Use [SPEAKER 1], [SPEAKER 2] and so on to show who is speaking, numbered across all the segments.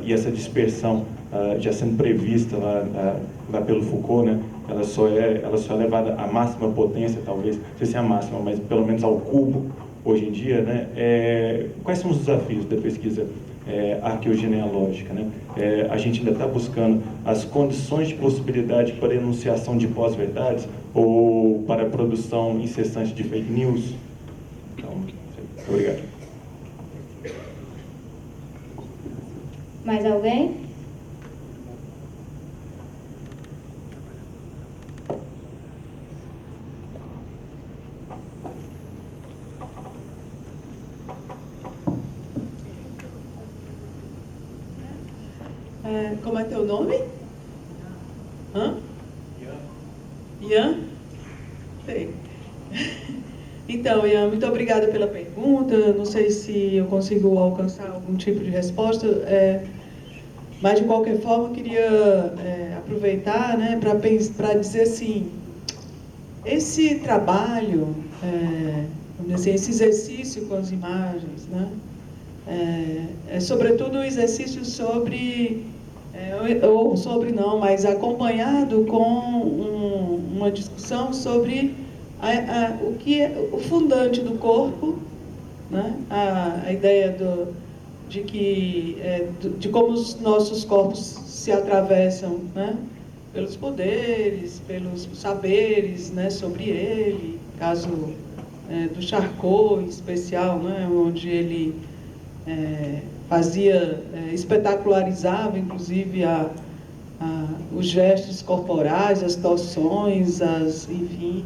[SPEAKER 1] e essa dispersão já sendo prevista lá pelo Foucault, né? Ela só é levada à máxima potência, talvez, não sei se é a máxima, mas pelo menos ao cubo hoje em dia, né? Quais são os desafios da pesquisa arqueogenealógica, né? A gente ainda está buscando as condições de possibilidade para enunciação de pós-verdades ou para a produção incessante de fake news? Então, obrigado.
[SPEAKER 2] Mais alguém?
[SPEAKER 3] Como é teu nome? Hã? Ian? Sei. Então, Ian, muito obrigada pela pergunta. Não sei se eu consigo alcançar algum tipo de resposta, mas de qualquer forma eu queria aproveitar, né, para dizer assim, esse trabalho, vamos dizer assim, esse exercício com as imagens, né, é sobretudo um exercício sobre, mas acompanhado com uma discussão sobre o que é o fundante do corpo, né? A ideia de como os nossos corpos se atravessam, né? Pelos poderes, pelos saberes, né? Sobre ele, caso do Charcot em especial, né? Onde ele espetacularizava inclusive os gestos corporais, as torções, enfim,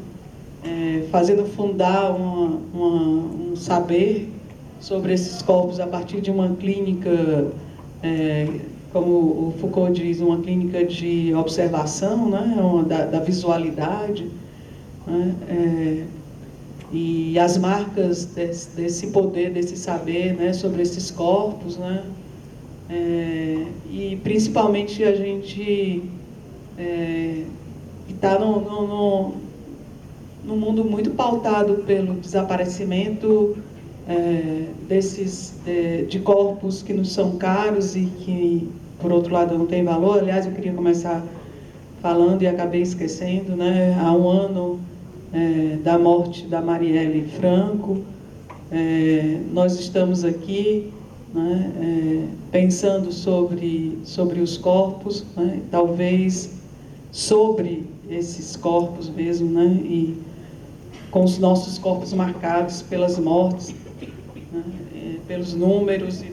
[SPEAKER 3] fazendo fundar um saber sobre esses corpos a partir de uma clínica, como o Foucault diz, uma clínica de observação, né, da visualidade, né, e as marcas desse poder, desse saber, né, sobre esses corpos, né, e principalmente a gente está num mundo muito pautado pelo desaparecimento de corpos que nos são caros e que, por outro lado, não têm valor. Aliás, eu queria começar falando e acabei esquecendo, né, há um ano da morte da Marielle Franco, nós estamos aqui, né, pensando sobre os corpos, né, talvez sobre esses corpos mesmo, né, e com os nossos corpos marcados pelas mortes, né, pelos números e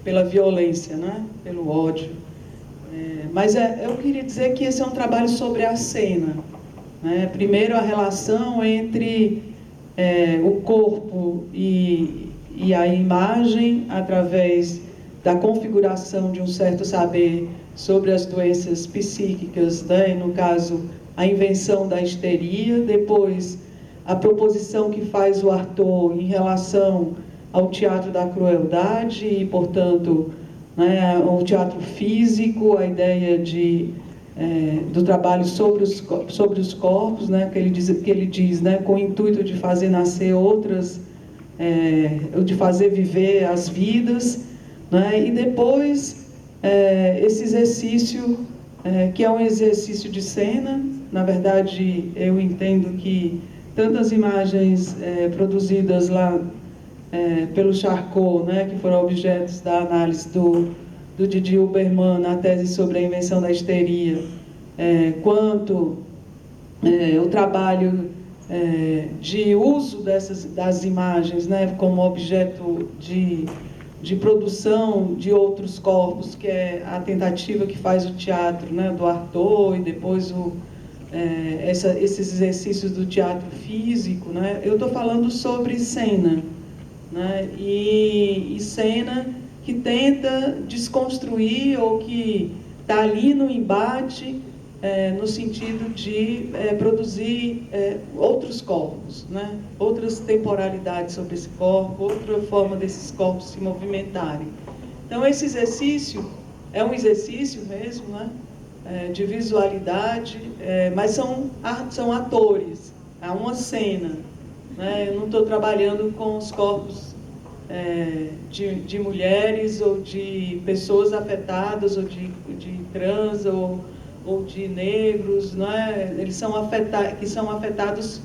[SPEAKER 3] pela violência, né, pelo ódio. Mas eu queria dizer que esse é um trabalho sobre a cena, né? Primeiro, a relação entre o corpo e a imagem, através da configuração de um certo saber sobre as doenças psíquicas, né? No caso, a invenção da histeria, depois a proposição que faz o Artaud em relação ao teatro da crueldade e, portanto, né, o teatro físico, a ideia do trabalho sobre os corpos, né, que ele diz, né, com o intuito de fazer nascer outras, de fazer viver as vidas, né, e depois esse exercício, que é um exercício de cena. Na verdade, eu entendo que tantas imagens produzidas lá pelo Charcot, né, que foram objetos da análise do Didier Huberman na tese sobre a invenção da histeria, quanto o trabalho de uso das imagens, né, como objeto de produção de outros corpos, que é a tentativa que faz o teatro, né, do Artaud, e depois esses exercícios do teatro físico, né. Eu estou falando sobre cena, né, e cena que tenta desconstruir ou que está ali no embate, no sentido de produzir outros corpos, né, outras temporalidades sobre esse corpo, outra forma desses corpos se movimentarem. Então, esse exercício é um exercício mesmo, né, de visualidade, mas são atores, há uma cena, né? Eu não estou trabalhando com os corpos de mulheres ou de pessoas afetadas, ou de trans, ou de negros, não é? Eles que são afetados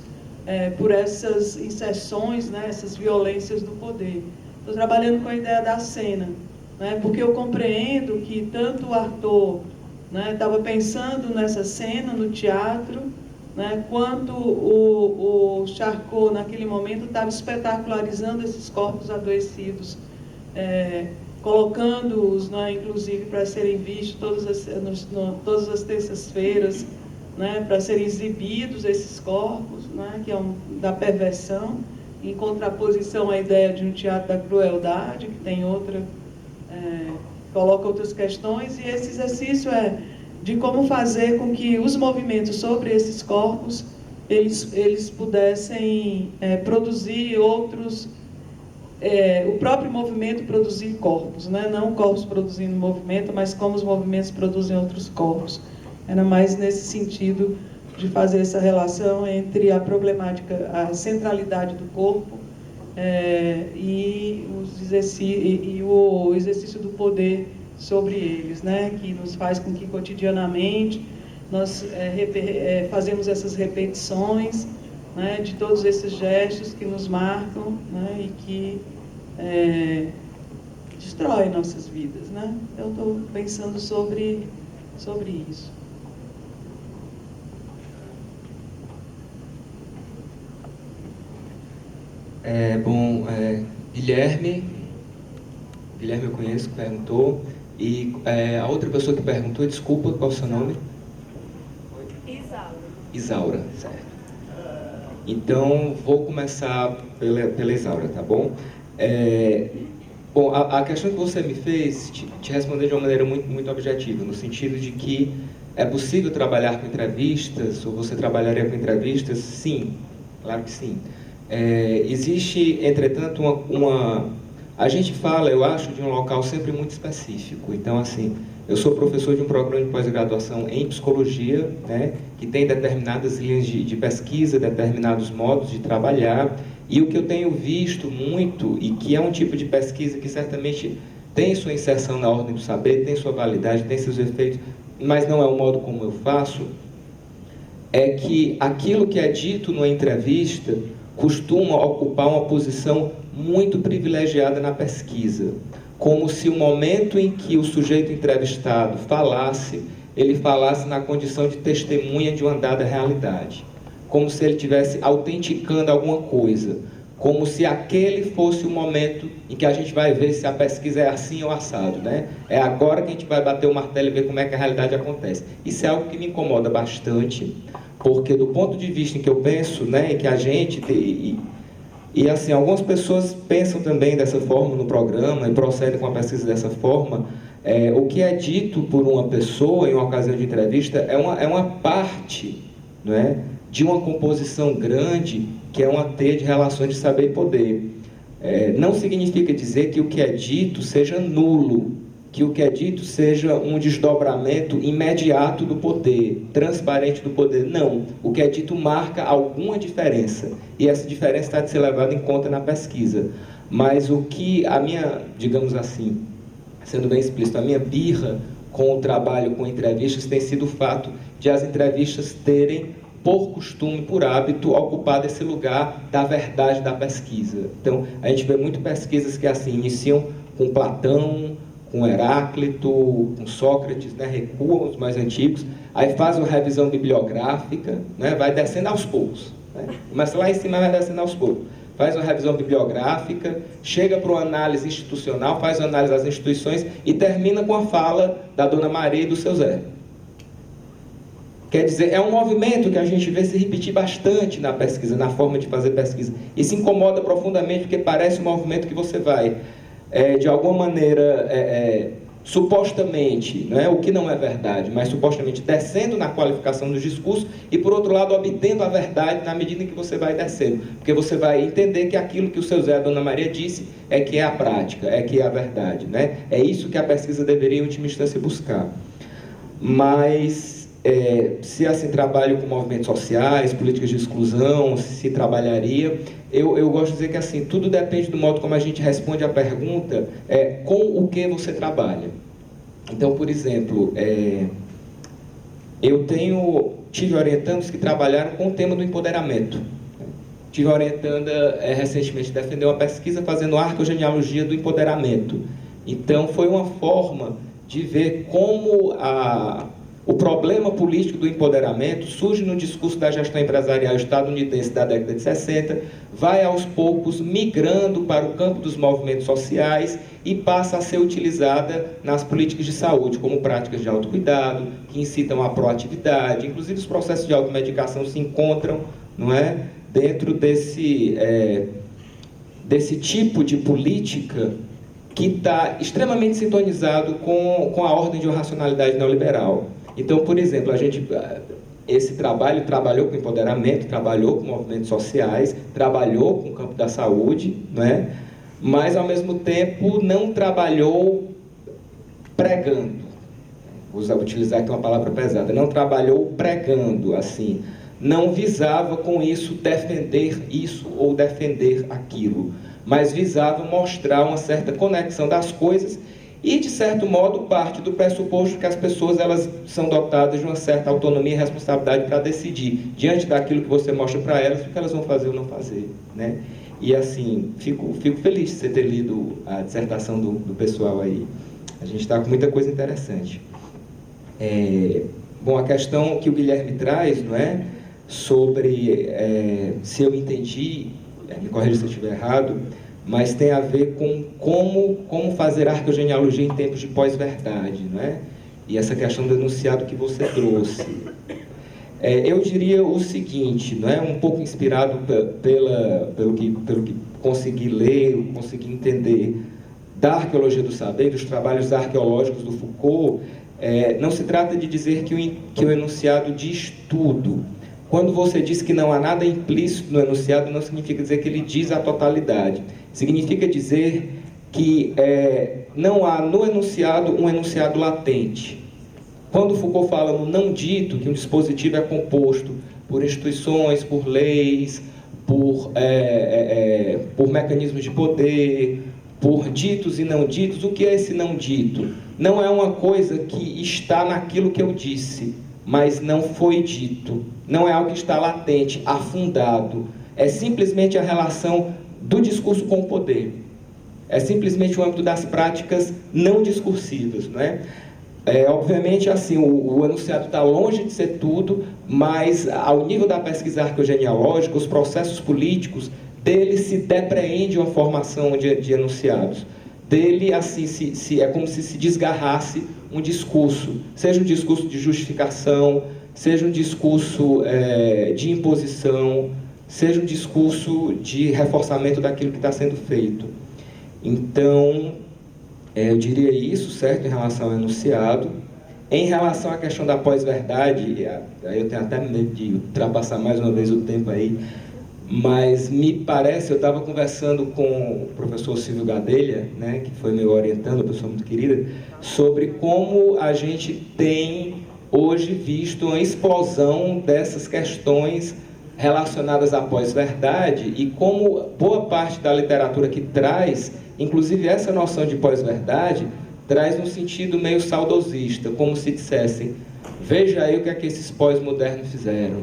[SPEAKER 3] por essas inserções, né? Essas violências do poder. Estou trabalhando com a ideia da cena, né? Porque eu compreendo que tanto o Arthur estava pensando nessa cena no teatro, né? Quanto o Charcot, naquele momento, estava espetacularizando esses corpos adoecidos, colocando-os, inclusive, para serem vistos todas as terças-feiras, né? Para serem exibidos esses corpos, né? Que é da perversão, em contraposição à ideia de um teatro da crueldade, que tem coloca outras questões, e esse exercício de como fazer com que os movimentos sobre esses corpos, eles pudessem produzir outros, o próprio movimento produzir corpos, né? Não corpos produzindo movimento, mas como os movimentos produzem outros corpos. Era mais nesse sentido de fazer essa relação entre a problemática, a centralidade do corpo e o exercício do poder sobre eles, né? Que nos faz com que cotidianamente nós fazemos essas repetições, né? De todos esses gestos que nos marcam, né? E que destroem nossas vidas, né? Eu estou pensando sobre isso.
[SPEAKER 4] Guilherme eu conheço, perguntou, e a outra pessoa que perguntou, desculpa, qual é o seu nome? Isaura, certo. Então, vou começar pela Isaura, tá bom? A questão que você me fez, te responder de uma maneira muito, muito objetiva, no sentido de que é possível trabalhar com entrevistas, ou você trabalharia com entrevistas? Sim, claro que sim. Existe, entretanto, a gente fala, eu acho, de um local sempre muito específico. Então, assim, eu sou professor de um programa de pós-graduação em psicologia, né, que tem determinadas linhas de pesquisa, determinados modos de trabalhar, e o que eu tenho visto muito, e que é um tipo de pesquisa que certamente tem sua inserção na ordem do saber, tem sua validade, tem seus efeitos, mas não é o modo como eu faço, é que aquilo que é dito numa entrevista costuma ocupar uma posição muito privilegiada na pesquisa, como se o momento em que o sujeito entrevistado falasse, ele falasse na condição de testemunha de uma dada realidade, como se ele estivesse autenticando alguma coisa, como se aquele fosse o momento em que a gente vai ver se a pesquisa é assim ou assado, né? É agora que a gente vai bater o martelo e ver como é que a realidade acontece. Isso é algo que me incomoda bastante, porque do ponto de vista em que eu penso, né, que a gente... E assim, algumas pessoas pensam também dessa forma no programa e procedem com a pesquisa dessa forma. O que é dito por uma pessoa em uma ocasião de entrevista é uma parte, não é, de uma composição grande, que é uma teia de relações de saber e poder. Não significa dizer que o que é dito seja nulo, que o que é dito seja um desdobramento imediato do poder, transparente do poder. Não, o que é dito marca alguma diferença, e essa diferença está de ser levada em conta na pesquisa. Mas o que a minha, digamos assim, sendo bem explícito, a minha birra com o trabalho com entrevistas tem sido o fato de as entrevistas terem, por costume, por hábito, ocupado esse lugar da verdade da pesquisa. Então, a gente vê muito pesquisas que assim iniciam com Platão, com Heráclito, com Sócrates, né, recuam os mais antigos, aí faz uma revisão bibliográfica, né, vai descendo aos poucos, né, começa lá em cima e vai descendo aos poucos, faz uma revisão bibliográfica, chega para uma análise institucional, faz uma análise das instituições e termina com a fala da Dona Maria e do seu Zé. Quer dizer, é um movimento que a gente vê se repetir bastante na pesquisa, na forma de fazer pesquisa, e se incomoda profundamente porque parece um movimento que você vai... de alguma maneira, supostamente, não é, o que não é verdade, mas supostamente descendo na qualificação dos discursos e, por outro lado, obtendo a verdade na medida em que você vai descendo. Porque você vai entender que aquilo que o seu Zé e a Dona Maria disse é que é a prática, é que é a verdade, né? É isso que a pesquisa deveria, em última instância, buscar. Mas se assim trabalho com movimentos sociais, políticas de exclusão, se trabalharia. Eu gosto de dizer que assim, tudo depende do modo como a gente responde à pergunta, com o que você trabalha. Então, por exemplo, eu tive orientandos que trabalharam com o tema do empoderamento. Tive orientanda recentemente defender uma pesquisa fazendo arqueogenealogia do empoderamento. Então, foi uma forma de ver como o problema político do empoderamento surge no discurso da gestão empresarial estadunidense da década de 60, vai aos poucos migrando para o campo dos movimentos sociais e passa a ser utilizada nas políticas de saúde, como práticas de autocuidado, que incitam à proatividade. Inclusive, os processos de automedicação se encontram, não é, dentro desse tipo de política que está extremamente sintonizado com a ordem de uma racionalidade neoliberal. Então, por exemplo, esse trabalho trabalhou com empoderamento, trabalhou com movimentos sociais, trabalhou com o campo da saúde, né? Mas, ao mesmo tempo, não trabalhou pregando. Vou utilizar aqui uma palavra pesada. Não trabalhou pregando, assim. Não visava, com isso, defender isso ou defender aquilo, mas visava mostrar uma certa conexão das coisas e, de certo modo, parte do pressuposto que as pessoas elas são dotadas de uma certa autonomia e responsabilidade para decidir, diante daquilo que você mostra para elas, o que elas vão fazer ou não fazer, né? E, assim, fico feliz de você ter lido a dissertação do pessoal aí. A gente está com muita coisa interessante. Bom, a questão que o Guilherme traz, não é? Sobre, se eu entendi, me corrija se eu estiver errado, mas tem a ver com como fazer arqueogenealogia em tempos de pós-verdade, não é? E essa questão do enunciado que você trouxe. Eu diria o seguinte, não é? Um pouco inspirado pelo que consegui ler, consegui entender da arqueologia do saber, dos trabalhos arqueológicos do Foucault, não se trata de dizer que o enunciado diz tudo. Quando você diz que não há nada implícito no enunciado, não significa dizer que ele diz a totalidade. Significa dizer que não há no enunciado um enunciado latente. Quando Foucault fala no não dito, que um dispositivo é composto por instituições, por leis, por mecanismos de poder, por ditos e não ditos, o que é esse não dito? Não é uma coisa que está naquilo que eu disse, mas não foi dito. Não é algo que está latente, afundado. É simplesmente a relação do discurso com o poder. É simplesmente o âmbito das práticas não discursivas, não é? Obviamente, assim, o enunciado está longe de ser tudo, mas ao nível da pesquisa arqueogenealógica, os processos políticos dele se depreende uma formação de enunciados. Dele, assim, é como se desgarrasse um discurso, seja um discurso de justificação, seja um discurso de imposição, seja um discurso de reforçamento daquilo que está sendo feito. Então, eu diria isso, certo, em relação ao enunciado. Em relação à questão da pós-verdade, aí eu tenho até medo de ultrapassar mais uma vez o tempo aí, mas me parece, eu estava conversando com o professor Silvio Gadelha, né, que foi meu orientando, uma pessoa muito querida, sobre como a gente tem hoje visto uma explosão dessas questões relacionadas à pós-verdade e como boa parte da literatura que traz, inclusive essa noção de pós-verdade, traz um sentido meio saudosista, como se dissessem, veja aí o que é que esses pós-modernos fizeram,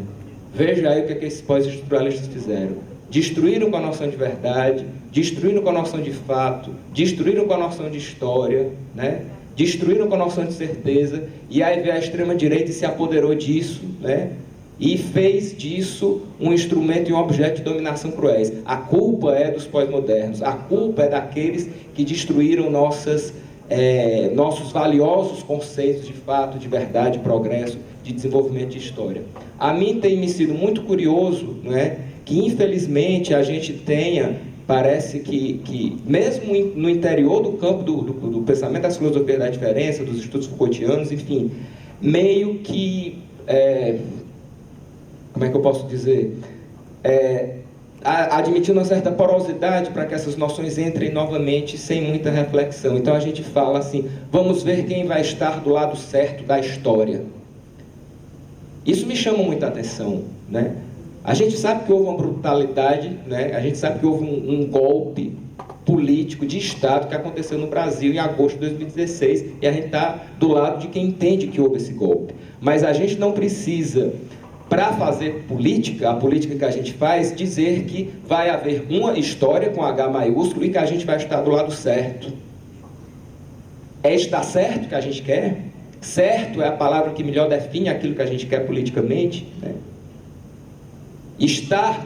[SPEAKER 4] veja aí o que é que esses pós-estruturalistas fizeram. Destruíram com a noção de verdade, destruíram com a noção de fato, destruíram com a noção de história, né? Destruíram com a noção de certeza, e aí veio a extrema-direita e se apoderou disso, né? E fez disso um instrumento e um objeto de dominação cruéis. A culpa é dos pós-modernos, a culpa é daqueles que destruíram nossos valiosos conceitos de fato, de verdade, de progresso, de desenvolvimento de história. A mim tem me sido muito curioso, não é, que infelizmente a gente tenha, parece que mesmo no interior do campo do pensamento das filosofias da diferença, dos estudos Foucaultianos, enfim, meio que, como é que eu posso dizer, admitindo uma certa porosidade para que essas noções entrem novamente sem muita reflexão. Então a gente fala assim, vamos ver quem vai estar do lado certo da história. Isso me chama muita atenção, né? A gente sabe que houve uma brutalidade, né? A gente sabe que houve um golpe político de Estado que aconteceu no Brasil em agosto de 2016, e a gente está do lado de quem entende que houve esse golpe. Mas a gente não precisa, para fazer política, a política que a gente faz, dizer que vai haver uma história com H maiúsculo e que a gente vai estar do lado certo. É estar certo que a gente quer? Certo é a palavra que melhor define aquilo que a gente quer politicamente, né?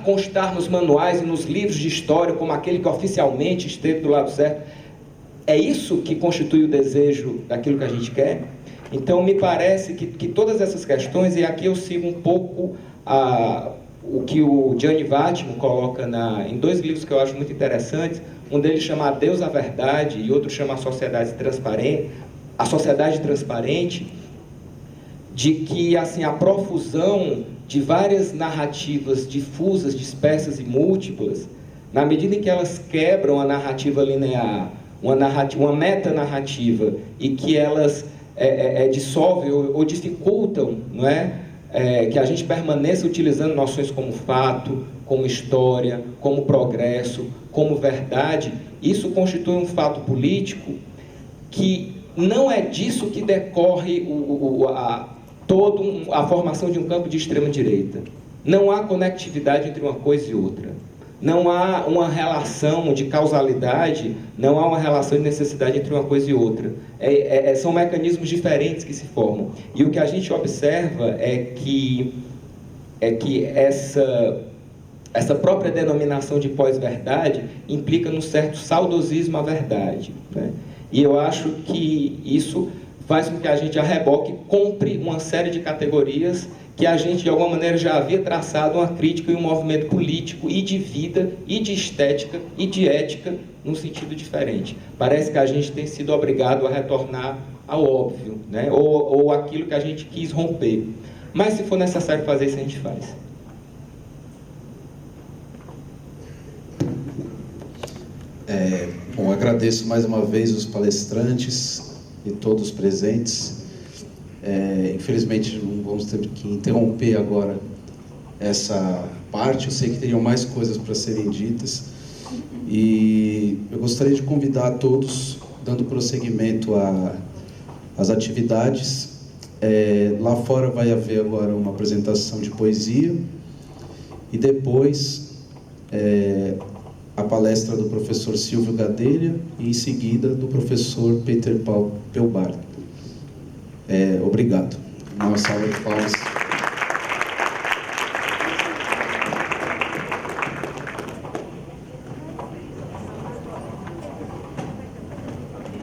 [SPEAKER 4] Constar nos manuais e nos livros de história como aquele que oficialmente esteve do lado certo, é isso que constitui o desejo daquilo que a gente quer? Então, me parece que todas essas questões, e aqui eu sigo um pouco o que o Gianni Vattimo coloca em 2 livros que eu acho muito interessantes. Um deles chama A Deus a Verdade e outro chama A Sociedade Transparente, de que assim, a profusão de várias narrativas difusas, dispersas e múltiplas, na medida em que elas quebram a narrativa linear, uma metanarrativa, e que elas dissolvem ou dificultam, não é? Que a gente permaneça utilizando noções como fato, como história, como progresso, como verdade, isso constitui um fato político que não é disso que decorre a formação de um campo de extrema-direita. Não há conectividade entre uma coisa e outra. Não há uma relação de causalidade, não há uma relação de necessidade entre uma coisa e outra. São mecanismos diferentes que se formam. E o que a gente observa é que essa própria denominação de pós-verdade implica num certo saudosismo à verdade, né? E eu acho que isso faz com que a gente, a reboque, compre uma série de categorias que a gente, de alguma maneira, já havia traçado uma crítica e um movimento político e de vida, e de estética, e de ética, num sentido diferente. Parece que a gente tem sido obrigado a retornar ao óbvio, né? ou aquilo que a gente quis romper. Mas, se for necessário fazer isso, a gente faz.
[SPEAKER 5] Bom, agradeço mais uma vez os palestrantes e todos os presentes. Infelizmente, não vamos ter que interromper agora essa parte. Eu sei que teriam mais coisas para serem ditas. E eu gostaria de convidar a todos, dando prosseguimento às atividades. Lá fora vai haver agora uma apresentação de poesia. E depois, a palestra do professor Silvio Gadelha e, em seguida, do professor Peter Paul Pelbar. Obrigado. Uma salva de palmas.